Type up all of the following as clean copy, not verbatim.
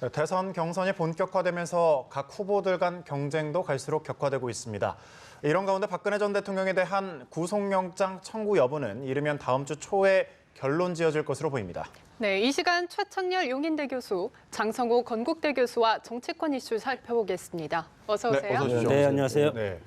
대선 경선이 본격화되면서 각 후보들 간 경쟁도 갈수록 격화되고 있습니다. 이런 가운데 박근혜 전 대통령에 대한 구속영장 청구 여부는 이르면 다음 주 초에 결론 지어질 것으로 보입니다. 네, 이 시간 최창렬 용인대 교수, 장성호 건국대 교수와 정치권 이슈 살펴보겠습니다. 어서 오세요. 네, 어서 오십시오. 네, 안녕하세요. 네.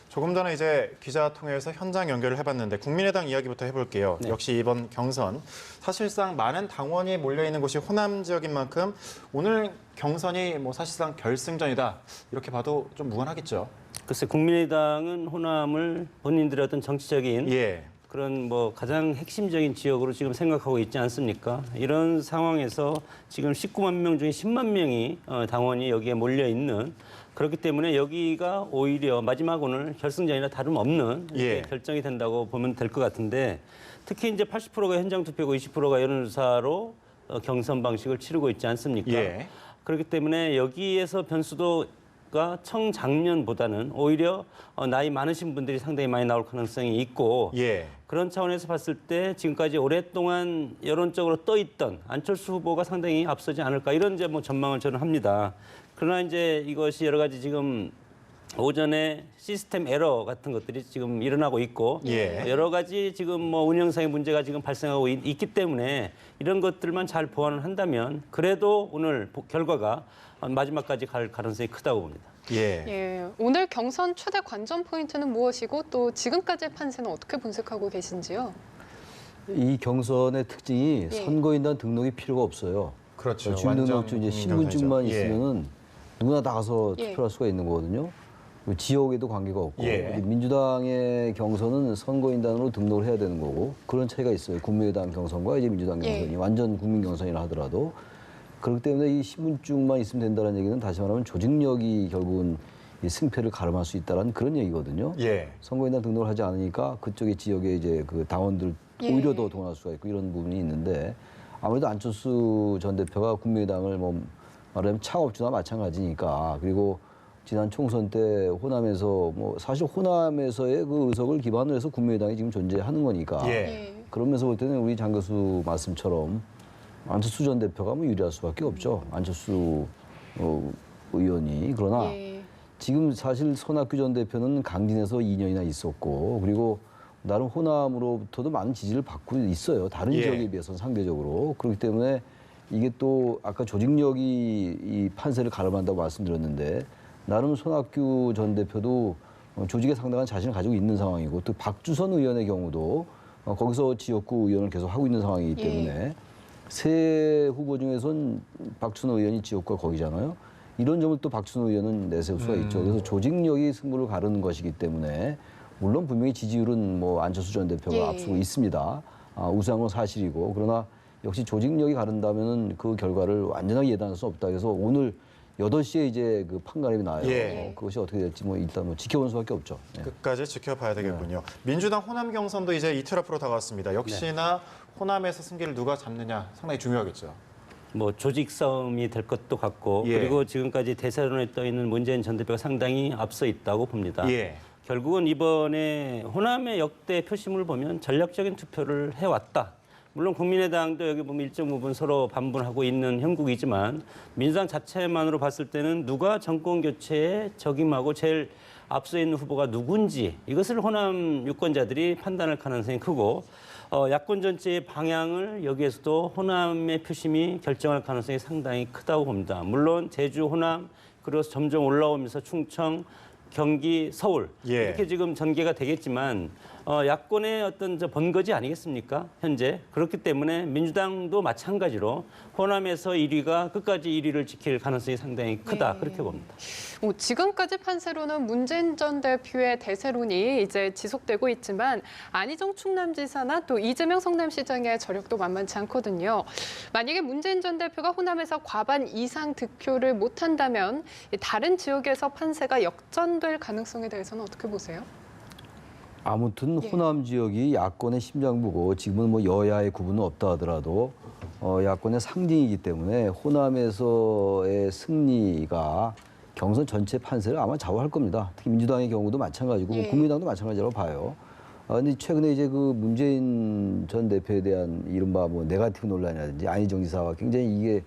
조금 전에 이제 기자 통해서 현장 연결을 해봤는데 국민의당 이야기부터 해볼게요. 네. 역시 이번 경선 사실상 많은 당원이 몰려있는 곳이 호남 지역인 만큼 오늘 경선이 사실상 결승전이다 이렇게 봐도 좀 무관하겠죠. 글쎄 국민의당은 호남을 본인들의 어떤 정치적인 예. 그런 가장 핵심적인 지역으로 지금 생각하고 있지 않습니까? 이런 상황에서 지금 19만 명 중에 10만 명이 당원이 여기에 몰려 있는 그렇기 때문에 여기가 오히려 마지막 오늘 결승전이나 다름없는 이렇게 예. 결정이 된다고 보면 될 것 같은데 특히 이제 80%가 현장 투표고 20%가 여론조사로 경선 방식을 치르고 있지 않습니까? 예. 그렇기 때문에 여기에서 변수도가 청장년보다는 오히려 나이 많으신 분들이 상당히 많이 나올 가능성이 있고 예. 그런 차원에서 봤을 때 지금까지 오랫동안 여론적으로 떠있던 안철수 후보가 상당히 앞서지 않을까 이런 이제 전망을 저는 합니다. 그러나 이제 이것이 여러 가지 지금 오전에 시스템 에러 같은 것들이 지금 일어나고 있고 예. 여러 가지 지금 운영상의 문제가 지금 발생하고 있기 때문에 이런 것들만 잘 보완을 한다면 그래도 오늘 결과가 마지막까지 갈 가능성이 크다고 봅니다. 예. 예, 오늘 경선 최대 관전 포인트는 무엇이고 또 지금까지의 판세는 어떻게 분석하고 계신지요? 이 경선의 특징이 예. 선거인단 등록이 필요가 없어요. 그렇죠. 주민등록증 이제 신분증만 예. 있으면은 누구나 다 가서 예. 투표할 수가 있는 거거든요. 지역에도 관계가 없고 예. 민주당의 경선은 선거인단으로 등록을 해야 되는 거고 그런 차이가 있어요. 국민의당 경선과 이제 민주당 경선이 예. 완전 국민 경선이라 하더라도 그렇기 때문에 이 신분증만 있으면 된다는 얘기는 다시 말하면 조직력이 결국은 이 승패를 가름할 수 있다는 그런 얘기거든요. 예. 선거인단 등록을 하지 않으니까 그쪽의 지역에 이제 그 당원들 예. 오히려 더 동원할 수가 있고 이런 부분이 있는데 아무래도 안철수 전 대표가 국민의당을 말하자면 창업주나 마찬가지니까 그리고 지난 총선 때 호남에서 사실 호남에서의 그 의석을 기반으로 해서 국민의당이 지금 존재하는 거니까 예. 그러면서 볼 때는 우리 장 교수 말씀처럼 안철수 전 대표가 유리할 수밖에 없죠. 안철수 의원이 그러나 예. 지금 사실 손학규 전 대표는 강진에서 2년이나 있었고 그리고 나름 호남으로부터도 많은 지지를 받고 있어요. 다른 예. 지역에 비해서는 상대적으로. 그렇기 때문에 이게 또 아까 조직력이 이 판세를 가름한다고 말씀드렸는데 나름 손학규 전 대표도 조직에 상당한 자신을 가지고 있는 상황이고 또 박주선 의원의 경우도 거기서 지역구 의원을 계속 하고 있는 상황이기 때문에 세 후보 중에선 박주선 의원이 지역구가 거기잖아요. 이런 점을 또 박주선 의원은 내세울 수가 있죠. 그래서 조직력이 승부를 가르는 것이기 때문에 물론 분명히 지지율은 안철수 전 대표가 예. 앞서고 있습니다. 우세한 건 사실이고 그러나 역시 조직력이 가른다면은 그 결과를 완전하게 예단할 수 없다. 그래서 오늘 8시에 이제 그 판가름이 나요. 예. 그것이 어떻게 될지 일단 지켜볼 수밖에 없죠. 네. 끝까지 지켜봐야 되겠군요. 민주당 호남 경선도 이제 이틀 앞으로 다가왔습니다. 역시나 호남에서 승기를 누가 잡느냐 상당히 중요하겠죠. 조직 싸움이 될 것도 같고 예. 그리고 지금까지 대세론에 떠 있는 문재인 전 대표가 상당히 앞서 있다고 봅니다. 예. 결국은 이번에 호남의 역대 표심을 보면 전략적인 투표를 해왔다. 물론 국민의당도 여기 보면 일정 부분 서로 반분하고 있는 형국이지만 민주당 자체만으로 봤을 때는 누가 정권 교체에 적임하고 제일 앞서 있는 후보가 누군지 이것을 호남 유권자들이 판단할 가능성이 크고 야권 전체의 방향을 여기에서도 호남의 표심이 결정할 가능성이 상당히 크다고 봅니다. 물론 제주, 호남 그리고 점점 올라오면서 충청, 경기, 서울 예. 이렇게 지금 전개가 되겠지만 야권의 어떤 번거지 아니겠습니까? 현재 그렇기 때문에 민주당도 마찬가지로 호남에서 1위가 끝까지 1위를 지킬 가능성이 상당히 크다 네. 그렇게 봅니다. 지금까지 판세로는 문재인 전 대표의 대세론이 이제 지속되고 있지만 안희정 충남지사나 또 이재명 성남시장의 저력도 만만치 않거든요. 만약에 문재인 전 대표가 호남에서 과반 이상 득표를 못한다면 다른 지역에서 판세가 역전될 가능성에 대해서는 어떻게 보세요? 아무튼 예. 호남 지역이 야권의 심장부고 지금은 여야의 구분은 없다 하더라도 야권의 상징이기 때문에 호남에서의 승리가 경선 전체 판세를 아마 좌우할 겁니다. 특히 민주당의 경우도 마찬가지고 예. 국민의당도 마찬가지라고 봐요. 근데 최근에 이제 그 문재인 전 대표에 대한 이른바 네거티브 논란이라든지 안희정 지사와 굉장히 이게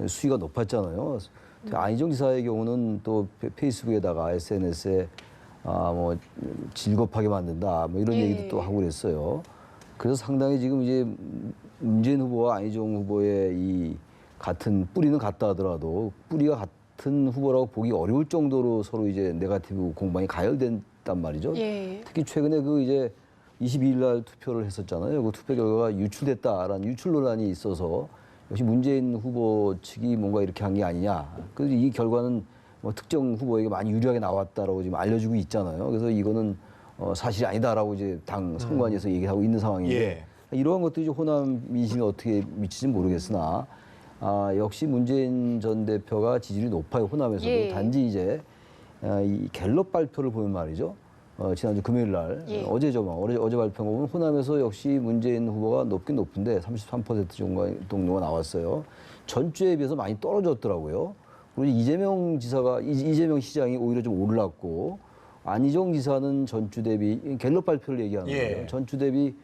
수위가 높았잖아요. 안희정 지사의 경우는 또 페이스북에다가 SNS에 뭐 질겁하게 만든다 뭐 이런 예. 얘기도 또 하고 그랬어요. 그래서 상당히 지금 이제 문재인 후보와 안희정 후보의 이 같은 뿌리는 같다 하더라도 뿌리가 같은 후보라고 보기 어려울 정도로 서로 이제 네거티브 공방이 가열됐단 말이죠. 예. 특히 최근에 그 이제 22일 날 투표를 했었잖아요. 그 투표 결과가 유출됐다라는 유출 논란이 있어서 역시 문재인 후보 측이 뭔가 이렇게 한 게 아니냐. 그래서 이 결과는 뭐 특정 후보에게 많이 유리하게 나왔다라고 지금 알려주고 있잖아요. 그래서 이거는 사실이 아니다라고 이제 당 선관위에서 얘기하고 있는 상황인데 예. 이러한 것들이 이제 호남 민심에 어떻게 미치지는 모르겠으나 역시 문재인 전 대표가 지지율이 높아요. 호남에서도. 예. 단지 이제 이 갤럽 발표를 보면 말이죠. 지난주 금요일 날 예. 어제죠. 어제 발표 보면 호남에서 역시 문재인 후보가 높긴 높은데 33% 정도가 나왔어요. 전주에 비해서 많이 떨어졌더라고요. 그리고 이재명 시장이 오히려 좀 올랐고 안희정 지사는 전주 대비 갤럽 발표를 얘기하는 예. 거예요. 전주 대비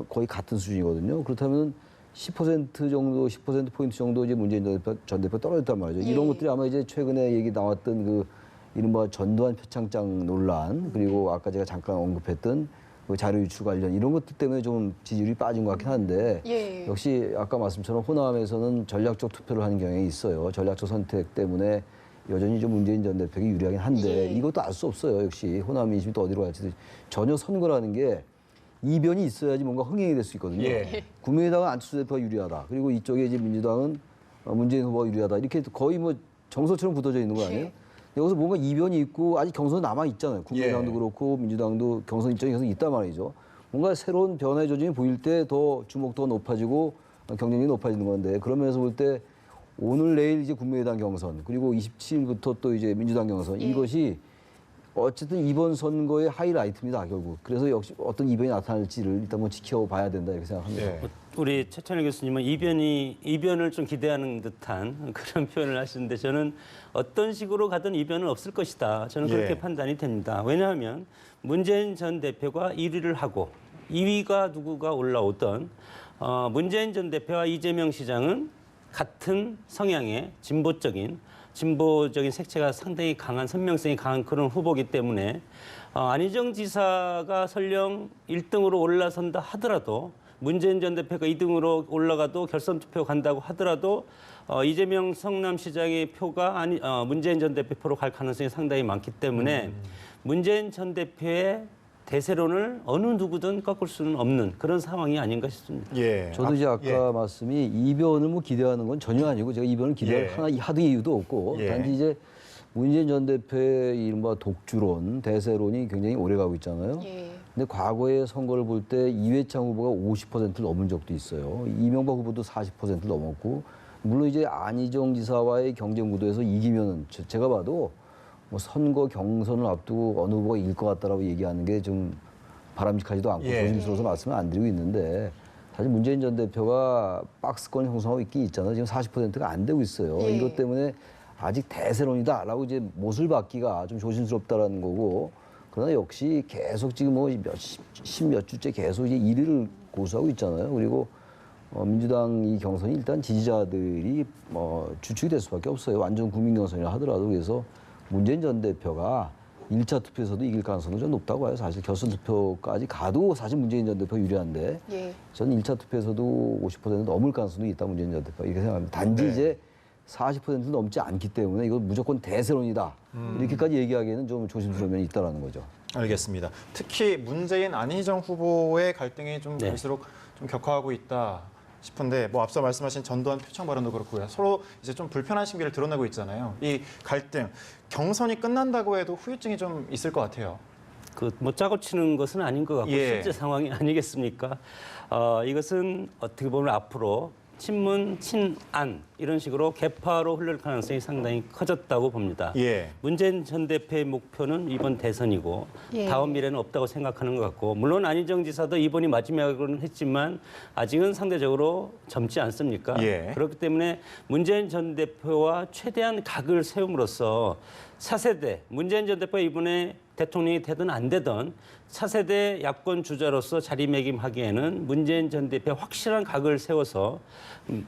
거의 같은 수준이거든요. 그렇다면 10% 정도, 10%포인트 정도 이제 문재인 전 대표 떨어졌단 말이죠. 예. 이런 것들이 아마 이제 최근에 얘기 나왔던 그 이른바 전두환 표창장 논란 그리고 아까 제가 잠깐 언급했던 그 자료 유출 관련 이런 것들 때문에 좀 지지율이 빠진 것 같긴 한데 예. 역시 아까 말씀처럼 호남에서는 전략적 투표를 하는 경향이 있어요. 전략적 선택 때문에 여전히 좀 문재인 전 대표가 유리하긴 한데 예. 이것도 알 수 없어요. 역시 호남 민심이 또 어디로 갈지 전혀 선거라는 게 이변이 있어야지 뭔가 흥행이 될 수 있거든요. 예. 국민의당은 안철수 대표가 유리하다. 그리고 이쪽에 이제 민주당은 문재인 후보가 유리하다. 이렇게 거의 뭐 정서처럼 붙어져 있는 거 아니에요? 예. 여기서 뭔가 이변이 있고 아직 경선 남아 있잖아요. 국민의당도 예. 그렇고 민주당도 경선 일정이 계속 있단 말이죠. 뭔가 새로운 변화의 조짐이 보일 때 더 주목도가 높아지고 경쟁력이 높아지는 건데 그런 면에서 볼 때 오늘 내일 이제 국민의당 경선 그리고 27일부터 또 이제 민주당 경선 예. 이것이 어쨌든 이번 선거의 하이라이트입니다 결국. 그래서 역시 어떤 이변이 나타날지를 일단 한번 지켜봐야 된다 이렇게 생각합니다. 예. 우리 최찬일 교수님은 이변을 좀 기대하는 듯한 그런 표현을 하시는데 저는 어떤 식으로 가든 이변은 없을 것이다. 저는 그렇게 예. 판단이 됩니다. 왜냐하면 문재인 전 대표가 1위를 하고 2위가 누구가 올라오던 문재인 전 대표와 이재명 시장은 같은 성향의 진보적인 색채가 상당히 강한 선명성이 강한 그런 후보이기 때문에 안희정 지사가 설령 1등으로 올라선다 하더라도 문재인 전 대표가 2등으로 올라가도 결선 투표 간다고 하더라도 이재명 성남시장의 표가 문재인 전 대표 표로 갈 가능성이 상당히 많기 때문에 문재인 전 대표의 대세론을 어느 누구든 꺾을 수는 없는 그런 상황이 아닌가 싶습니다. 예. 저도 이제 아까 예. 말씀이 이변을 뭐 기대하는 건 전혀 아니고 제가 이변을 기대할 예. 하나 하등 이유도 없고 예. 단지 이제 문재인 전 대표의 이른바 독주론, 대세론이 굉장히 오래 가고 있잖아요. 예. 근데 과거의 선거를 볼 때 이회창 후보가 50%를 넘은 적도 있어요. 이명박 후보도 40%를 넘었고 물론 이제 안희정 지사와의 경쟁 구도에서 이기면은 제가 봐도 뭐 선거 경선을 앞두고 어느 후보가 이길 것 같다라고 얘기하는 게 좀 바람직하지도 않고 예. 조심스러워서 말씀을 안 드리고 있는데 사실 문재인 전 대표가 박스권 형성하고 있긴 있잖아요. 지금 40%가 안 되고 있어요. 예. 이것 때문에 아직 대세론이다라고 이제 못을 받기가 좀 조심스럽다라는 거고 그러나 역시 계속 지금 뭐 몇 주째 계속 이제 1위를 고수하고 있잖아요. 그리고 민주당 이 경선이 일단 지지자들이 주축이 될 수밖에 없어요. 완전 국민 경선이라 하더라도 그래서 문재인 전 대표가 1차 투표에서도 이길 가능성은 좀 높다고 봐요. 사실 결선 투표까지 가도 사실 문재인 전 대표 유리한데 예. 저는 1차 투표에서도 50% 넘을 가능성도 있다 문재인 전 대표 이렇게 생각합니다. 단지 네. 이제 40% 넘지 않기 때문에 이거 무조건 대세론이다. 이렇게까지 얘기하기에는 좀 조심스러운 면이 있다라는 거죠. 알겠습니다. 특히 문재인 안희정 후보의 갈등이 좀 네. 갈수록 좀 격화하고 있다 싶은데 뭐 앞서 말씀하신 전두환 표창 발언도 그렇고요. 서로 이제 좀 불편한 심기를 드러내고 있잖아요. 이 갈등 경선이 끝난다고 해도 후유증이 좀 있을 것 같아요. 뭐 짜고 치는 것은 아닌 것 같고 예. 실제 상황이 아니겠습니까? 이것은 어떻게 보면 앞으로 친문, 친안 이런 식으로 개파로 흐를 가능성이 상당히 커졌다고 봅니다. 예. 문재인 전 대표의 목표는 이번 대선이고 예. 다음 미래는 없다고 생각하는 것 같고 물론 안희정 지사도 이번이 마지막으로는 했지만 아직은 상대적으로 젊지 않습니까? 예. 그렇기 때문에 문재인 전 대표와 최대한 각을 세움으로써 차세대 문재인 전 대표가 이번에 대통령이 되든 안 되든 차세대 야권 주자로서 자리매김하기에는 문재인 전 대표의 확실한 각을 세워서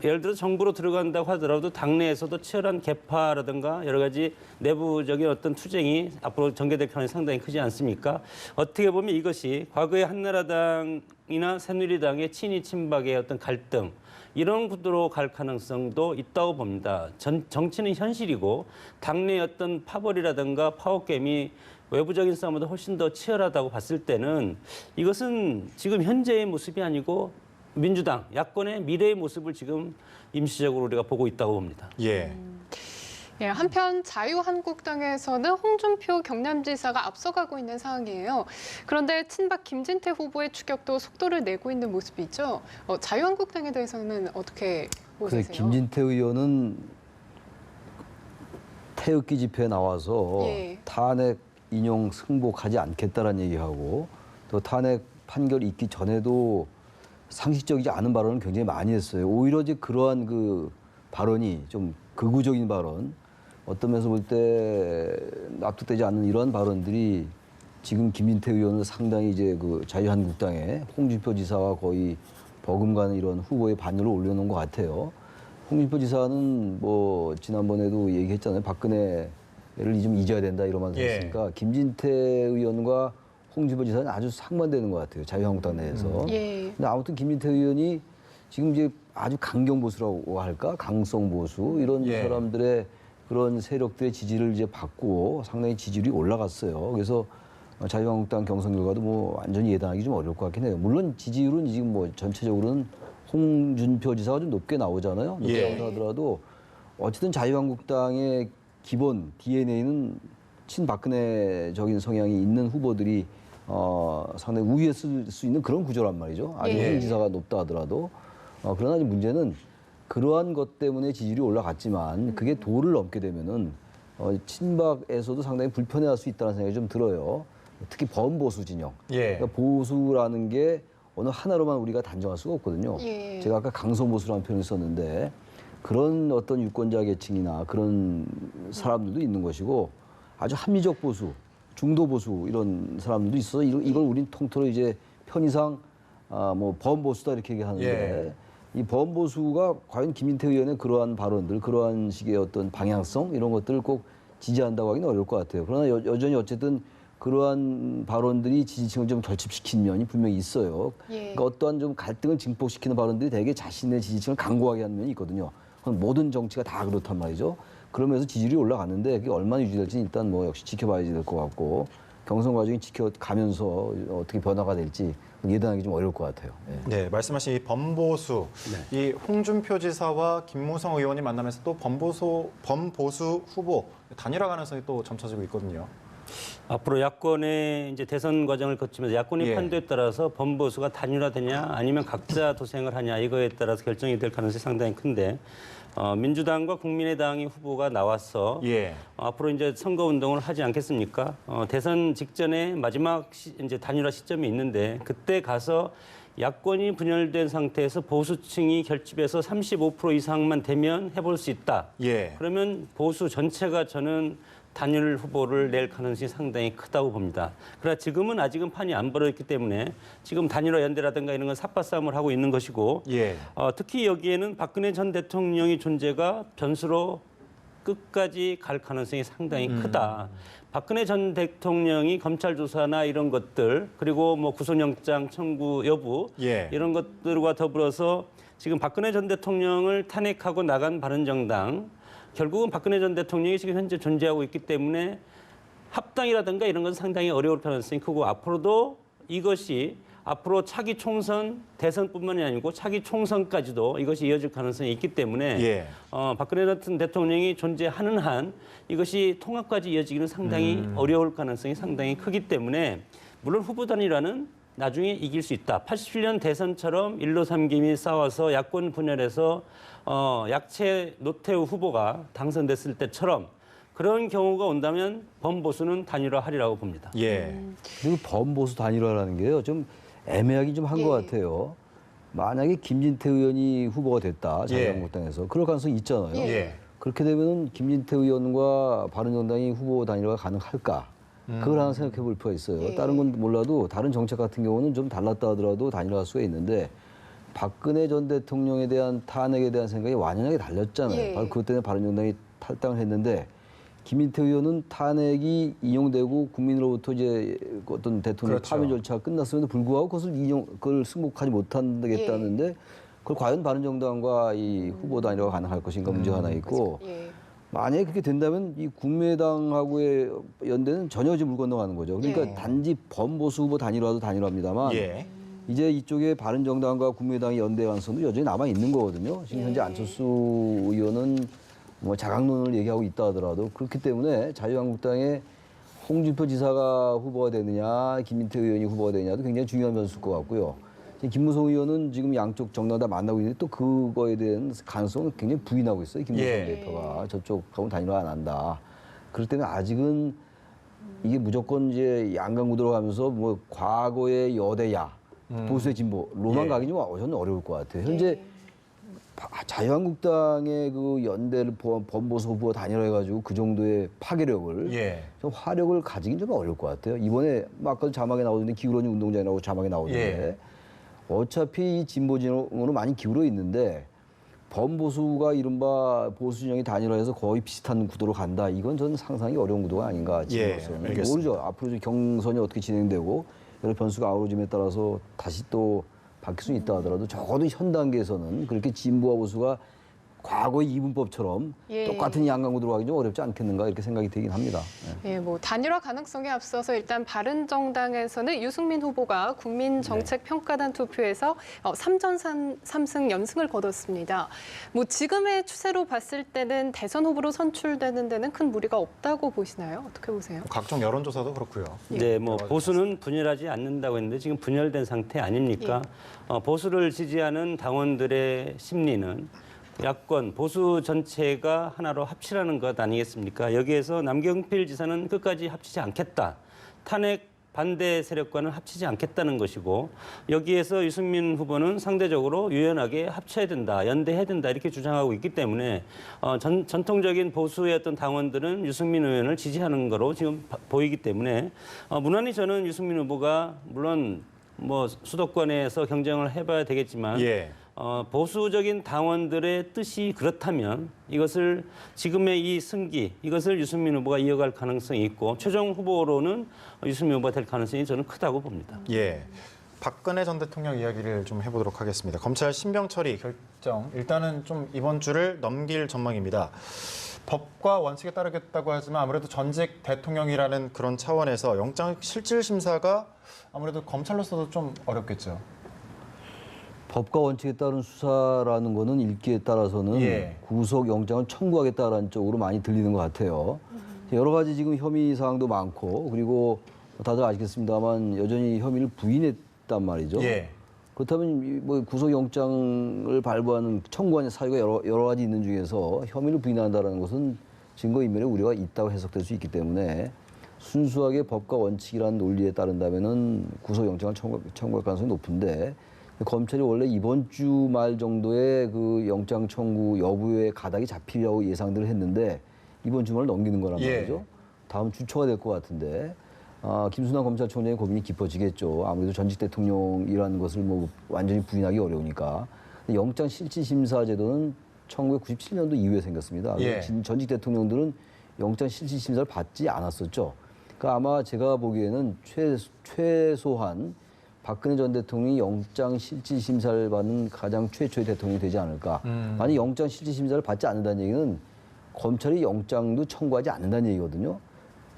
예를 들어 정부로 들어간다고 하더라도 당내에서도 치열한 개파라든가 여러 가지 내부적인 어떤 투쟁이 앞으로 전개될 가능성이 상당히 크지 않습니까? 어떻게 보면 이것이 과거의 한나라당이나 새누리당의 친이 친박의 어떤 갈등 이런 구도로 갈 가능성도 있다고 봅니다. 정치는 현실이고 당내의 어떤 파벌이라든가 파워게임이 외부적인 싸움보다 훨씬 더 치열하다고 봤을 때는 이것은 지금 현재의 모습이 아니고 민주당, 야권의 미래의 모습을 지금 임시적으로 우리가 보고 있다고 봅니다. 예. 예, 한편 자유한국당에서는 홍준표 경남지사가 앞서가고 있는 상황이에요. 그런데 친박 김진태 후보의 추격도 속도를 내고 있는 모습이죠. 자유한국당에 대해서는 어떻게 보세요? 김진태 의원은 태극기 집회에 나와서 예. 탄핵 인용 승복하지 않겠다라는 얘기하고 또 탄핵 판결 있기 전에도 상식적이지 않은 발언을 굉장히 많이 했어요. 오히려 이제 그러한 그 발언이 좀 극우적인 발언, 어떤 면에서 볼 때 납득되지 않는 이러한 발언들이 지금 김진태 의원은 상당히 이제 그 자유한국당의 홍준표 지사와 거의 버금가는 이런 후보의 반열을 올려놓은 것 같아요. 홍준표 지사는 뭐 지난번에도 얘기했잖아요. 박근혜를 좀 잊어야 된다 이런 말을 했으니까 김진태 의원과 홍준표 지사는 아주 상반되는 것 같아요. 자유한국당 내에서. 예. 근데 아무튼 김진태 의원이 지금 이제 아주 강경 보수라고 할까, 강성 보수 이런 사람들의 그런 세력들의 지지를 이제 받고 상당히 지지율이 올라갔어요. 그래서 자유한국당 경선 결과도 뭐 완전히 예단하기 좀 어려울 것 같긴 해요. 물론 지지율은 지금 뭐 전체적으로는 홍준표 지사가 좀 높게 나오잖아요. 높게 나오더라도 어쨌든 자유한국당의 기본 DNA는 친박근혜적인 성향이 있는 후보들이 상당히 우위에 쓸 수 있는 그런 구조란 말이죠. 아직 홍 지사가 높다 하더라도. 그러나 이제 문제는 그러한 것 때문에 지지율이 올라갔지만 그게 도를 넘게 되면은 친박에서도 상당히 불편해할 수 있다는 생각이 좀 들어요. 특히 범보수 진영. 그러니까 보수라는 게 어느 하나로만 우리가 단정할 수가 없거든요. 제가 아까 강성보수라는 표현을 썼는데 그런 어떤 유권자 계층이나 그런 사람들도 있는 것이고 아주 합리적 보수, 중도 보수 이런 사람들도 있어서 이걸 우린 통틀어 이제 편의상 뭐 범보수다 이렇게 얘기하는데 이 범보수가 과연 김진태 의원의 그러한 발언들, 그러한 식의 어떤 방향성 이런 것들을 꼭 지지한다고 하기는 어려울 것 같아요. 그러나 여전히 어쨌든 그러한 발언들이 지지층을 좀 결집시킨 면이 분명히 있어요. 그러니까 어떠한 좀 갈등을 증폭시키는 발언들이 되게 자신의 지지층을 강고하게 하는 면이 있거든요. 모든 정치가 다 그렇단 말이죠. 그러면서 지지율이 올라갔는데 그게 얼마나 유지될지는 일단 뭐 역시 지켜봐야 될 것 같고 경선 과정이 지켜가면서 어떻게 변화가 될지 예단하기 좀 어려울 것 같아요. 네, 말씀하신 이 범보수, 이 홍준표 지사와 김무성 의원이 만나면서 또 범보수 후보 단일화 가능성이 또 점쳐지고 있거든요. 앞으로 야권의 이제 대선 과정을 거치면서 야권의 판도에 따라서 범보수가 단일화되냐 아니면 각자 도생을 하냐 이거에 따라서 결정이 될 가능성이 상당히 큰데 민주당과 국민의당의 후보가 나와서 앞으로 이제 선거 운동을 하지 않겠습니까? 대선 직전에 마지막 이제 단일화 시점이 있는데 그때 가서 야권이 분열된 상태에서 보수층이 결집해서 35% 이상만 되면 해볼 수 있다. 그러면 보수 전체가 저는 단일 후보를 낼 가능성이 상당히 크다고 봅니다. 그러나 지금은 아직은 판이 안 벌어졌기 때문에 지금 단일화 연대라든가 이런 건 삿바싸움을 하고 있는 것이고 특히 여기에는 박근혜 전 대통령의 존재가 변수로 끝까지 갈 가능성이 상당히 크다. 박근혜 전 대통령이 검찰 조사나 이런 것들 그리고 뭐 구속영장 청구 여부 이런 것들과 더불어서 지금 박근혜 전 대통령을 탄핵하고 나간 바른정당 결국은 박근혜 전 대통령이 지금 현재 존재하고 있기 때문에 합당이라든가 이런 건 상당히 어려울 가능성이 크고 앞으로도 이것이 앞으로 차기 총선 대선뿐만이 아니고 차기 총선까지도 이것이 이어질 가능성이 있기 때문에 박근혜 같은 대통령이 존재하는 한 이것이 통합까지 이어지기는 상당히 어려울 가능성이 상당히 크기 때문에 물론 후보 단일화는 나중에 이길 수 있다. 87년 대선처럼 1로 3김이 싸워서 야권 분열해서 약체 노태우 후보가 당선됐을 때처럼 그런 경우가 온다면 범보수는 단일화하리라고 봅니다. 그리고 범보수 단일화라는 게요 좀 애매하긴 좀 한 것 같아요. 만약에 김진태 의원이 후보가 됐다 자유한국당에서 그럴 가능성이 있잖아요. 그렇게 되면 김진태 의원과 바른정당이 후보 단일화가 가능할까? 그걸 하나 생각해 볼 필요가 있어요. 예. 다른 건 몰라도 다른 정책 같은 경우는 좀 달랐다 하더라도 단일화할 수가 있는데 박근혜 전 대통령에 대한 탄핵에 대한 생각이 완연하게 달렸잖아요. 예. 바로 그것 때문에 바른정당이 탈당을 했는데 김인태 의원은 탄핵이 인용되고 국민으로부터 이제 어떤 대통령 그렇죠. 파면 절차가 끝났음에도 불구하고 그걸 승복하지 못하겠다는데 그걸 과연 바른정당과 이 후보 단일화가 가능할 것인가 문제가 하나 있고 예. 만약에 그렇게 된다면 이 국민의당하고의 연대는 전혀 이제 물 건너가는 거죠. 그러니까 예. 단지 범보수 후보 단일화도 단일화입니다만 예. 이제 이쪽에 바른정당과 국민의당의 연대 가능성도 여전히 남아 있는 거거든요. 지금 현재 예. 안철수 의원은 뭐 자강론을 얘기하고 있다 하더라도 그렇기 때문에 자유한국당의 홍준표 지사가 후보가 되느냐, 김인태 의원이 후보가 되느냐도 굉장히 중요한 변수일 것 같고요. 김무성 의원은 지금 양쪽 정당 다 만나고 있는데 또 그거에 대한 가능성은 굉장히 부인하고 있어요. 김무성 예. 대표가 저쪽하고는 단일화 안 한다. 그렇기 때문에 아직은 이게 무조건 이제 양강구도로 가면서 뭐 과거의 여대야, 보수의 진보로만 예. 가기 좀 저는 어려울 것 같아요. 현재 자유한국당의 그 연대를 범보수 후보가 단일화해가지고 그 정도의 파괴력을 예. 좀 화력을 가지긴 좀 어려울 것 같아요. 이번에 뭐 아까도 자막에 나오던데 기울어진 운동장이라고 자막에 나오던데 예. 어차피 이 진보진영으로 많이 기울어 있는데 범보수가 이른바 보수 진영이 단일화해서 거의 비슷한 구도로 간다. 이건 저는 상상이 어려운 구도가 아닌가 지금으로서는. 알겠습니다. 모르죠. 앞으로 경선이 어떻게 진행되고 여러 변수가 아우러짐에 따라서 다시 또 바뀔 수는 있다 하더라도 적어도 현 단계에서는 그렇게 진보와 보수가 과거의 이분법처럼 예. 똑같은 양강구도로 가기 좀 어렵지 않겠는가 이렇게 생각이 되긴 합니다. 네. 뭐 단일화 가능성에 앞서서 일단 바른정당에서는 유승민 후보가 국민정책평가단 투표에서 3전 3승 연승을 거뒀습니다. 뭐 지금의 추세로 봤을 때는 대선 후보로 선출되는 데는 큰 무리가 없다고 보시나요? 어떻게 보세요? 각종 여론조사도 그렇고요. 네, 뭐 보수는 분열하지 않는다고 했는데 지금 분열된 상태 아닙니까? 보수를 지지하는 당원들의 심리는 야권 보수 전체가 하나로 합치라는 것 아니겠습니까? 여기에서 남경필 지사는 끝까지 합치지 않겠다. 탄핵 반대 세력과는 합치지 않겠다는 것이고 여기에서 유승민 후보는 상대적으로 유연하게 합쳐야 된다, 연대해야 된다 이렇게 주장하고 있기 때문에 전통적인 보수의 어떤 당원들은 유승민 의원을 지지하는 거로 지금 보이기 때문에 무난히 저는 유승민 후보가 물론 뭐 수도권에서 경쟁을 해봐야 되겠지만 예. 보수적인 당원들의 뜻이 그렇다면 이것을 지금의 이 승기 이것을 유승민 후보가 이어갈 가능성이 있고 최종 후보로는 유승민 후보가 될 가능성이 저는 크다고 봅니다. 예. 박근혜 전 대통령 이야기를 좀 해보도록 하겠습니다. 검찰 신병 처리 결정 일단은 좀 이번 주를 넘길 전망입니다. 법과 원칙에 따르겠다고 하지만 아무래도 전직 대통령이라는 그런 차원에서 영장 실질 심사가 아무래도 검찰로서도 좀 어렵겠죠. 법과 원칙에 따른 수사라는 거는 읽기에 따라서는 예. 구속영장을 청구하겠다라는 쪽으로 많이 들리는 것 같아요. 여러 가지 지금 혐의 사항도 많고 그리고 다들 아시겠습니다만 여전히 혐의를 부인했단 말이죠. 예. 그렇다면 뭐 구속영장을 발부하는 청구하는 사유가 여러 가지 있는 중에서 혐의를 부인한다는 것은 증거인멸의 우려가 있다고 해석될 수 있기 때문에 순수하게 법과 원칙이라는 논리에 따른다면은 구속영장을 청구할 가능성이 높은데 검찰이 원래 이번 주 말 정도에 그 영장 청구 여부의 가닥이 잡히려고 예상들을 했는데 이번 주말을 넘기는 거란 예. 말이죠. 다음 주 초가 될 것 같은데 김순환 검찰총장의 고민이 깊어지겠죠. 아무래도 전직 대통령이라는 것을 뭐 완전히 부인하기 어려우니까. 영장 실질 심사 제도는 1997년도 이후에 생겼습니다. 예. 전직 대통령들은 영장 실질 심사를 받지 않았었죠. 그러니까 아마 제가 보기에는 최소한 박근혜 전 대통령이 영장 실질 심사를 받는 가장 최초의 대통령이 되지 않을까. 만약 영장 실질 심사를 받지 않는다는 얘기는 검찰이 영장도 청구하지 않는다는 얘기거든요.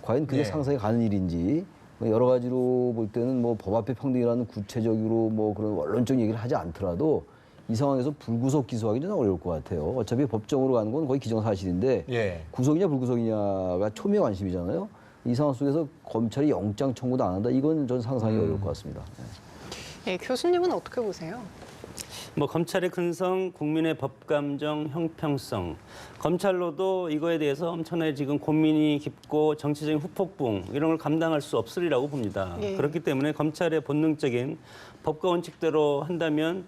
과연 그게 예. 상상이 가는 일인지 여러 가지로 볼 때는 뭐 법 앞에 평등이라는 구체적으로 뭐 그런 원론적 얘기를 하지 않더라도 이 상황에서 불구속 기소하기는 좀 어려울 것 같아요. 어차피 법정으로 가는 건 거의 기정사실인데 예. 구속이냐 불구속이냐가 초미의 관심이잖아요. 이 상황 속에서 검찰이 영장 청구도 안 한다. 이건 전 상상이 어려울 것 같습니다. 네, 교수님은 어떻게 보세요? 뭐 검찰의 근성, 국민의 법감정, 형평성, 검찰로도 이거에 대해서 엄청나게 지금 고민이 깊고 정치적인 후폭풍 이런 걸 감당할 수 없으리라고 봅니다. 예. 그렇기 때문에 검찰의 본능적인 법과 원칙대로 한다면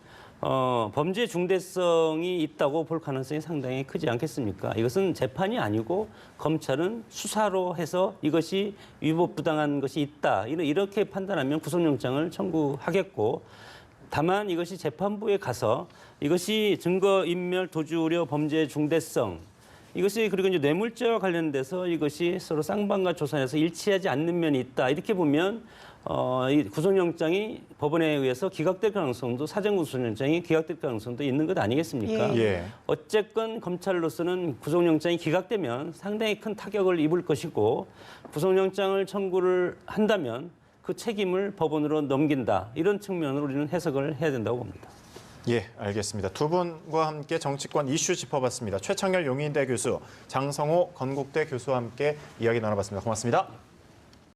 범죄 중대성이 있다고 볼 가능성이 상당히 크지 않겠습니까? 이것은 재판이 아니고 검찰은 수사로 해서 이것이 위법부당한 것이 있다. 이렇게 판단하면 구속영장을 청구하겠고 다만 이것이 재판부에 가서 이것이 증거인멸 도주 우려 범죄 중대성 이것이 그리고 이제 뇌물죄와 관련돼서 이것이 서로 쌍방과 조사해서 일치하지 않는 면이 있다. 이렇게 보면 이 구속영장이 법원에 의해서 기각될 가능성도 사전 구속영장이 기각될 가능성도 있는 것 아니겠습니까? 예. 어쨌건 검찰로서는 구속영장이 기각되면 상당히 큰 타격을 입을 것이고 구속영장을 청구를 한다면 그 책임을 법원으로 넘긴다. 이런 측면으로 우리는 해석을 해야 된다고 봅니다. 예, 알겠습니다. 두 분과 함께 정치권 이슈 짚어봤습니다. 최창렬 용인대 교수, 장성호 건국대 교수와 함께 이야기 나눠봤습니다. 고맙습니다.